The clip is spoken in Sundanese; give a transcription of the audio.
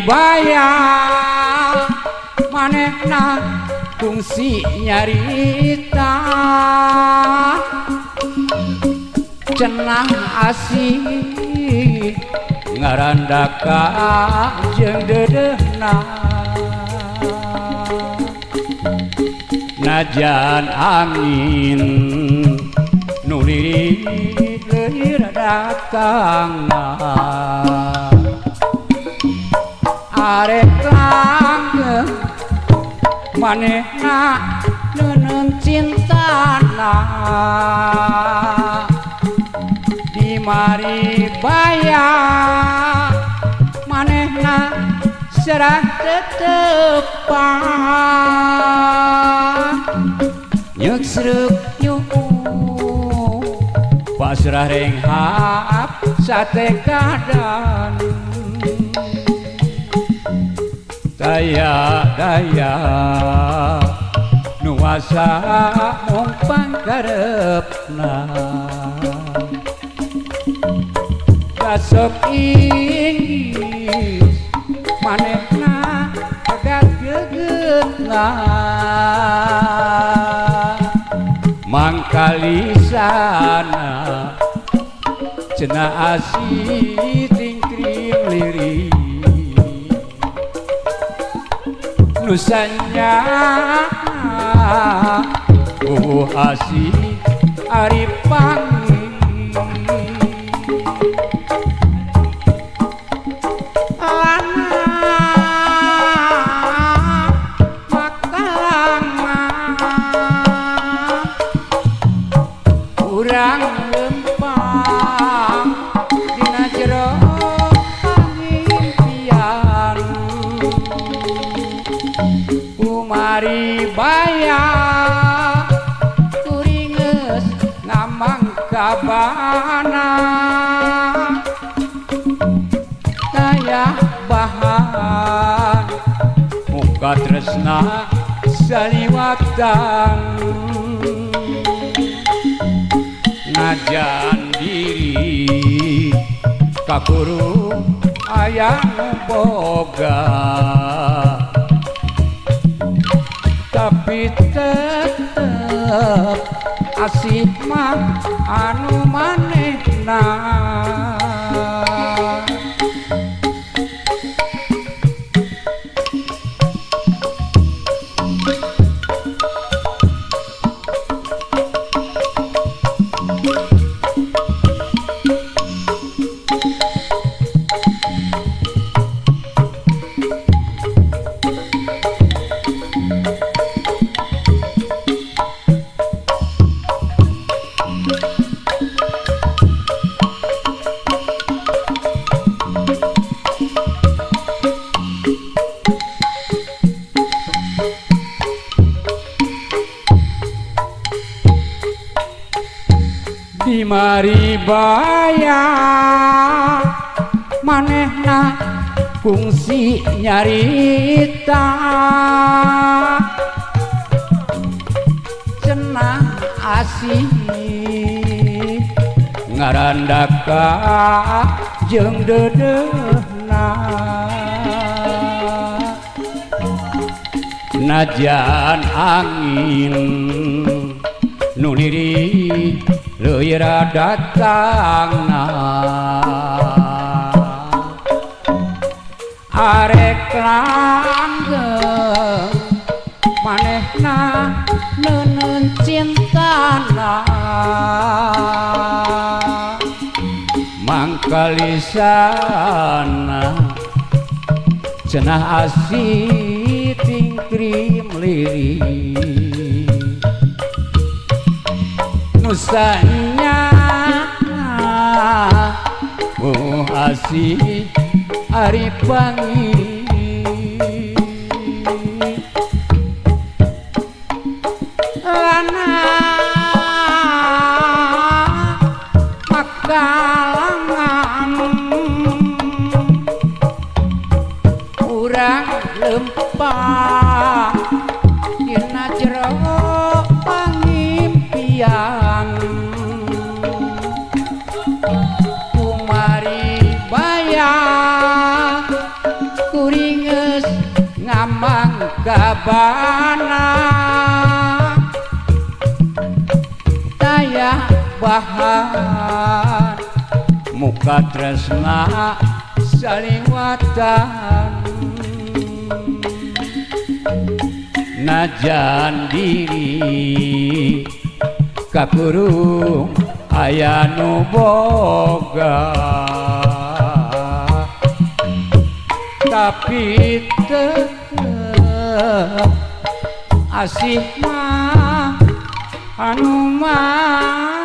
bayang manehna fungsi nyarita cenah asih ngarandaka jeung dedehna najan angin nu lirik leuwih datangna arek langgeng manehna neuneun cintana di mari bayang manehna serah tetepan nyuk sreuk nyuk pasrah renghap sate kadan daya nuasa mung pangkarepna gasok inggis manehna agar gegetna mangkalisana cenah asih tingkring lirik nusanya asih ari pangi urang lempang dina jero pangimpian kumari bayang kuringes ngamangkabana daya bahan muka tresna saliwatan najan diri kakuru aya boga tapi tetep asih mah anu manehna di mari bayang manehna fungsi nyarita cenah asih ngarandaka jeung dedehna najan angin nu lirik leuwih datangna arek langgeng manehna neuneun cintana mangkalisana cenah asih tingkrim lirik nusanya asih ari pangi lana makalangan urang lempang dina jero pangimpian kumari bayang kabana daya bahan muka tresna saliwatan najan diri kakurung aya nu boga tapi tetep asih mah anu mah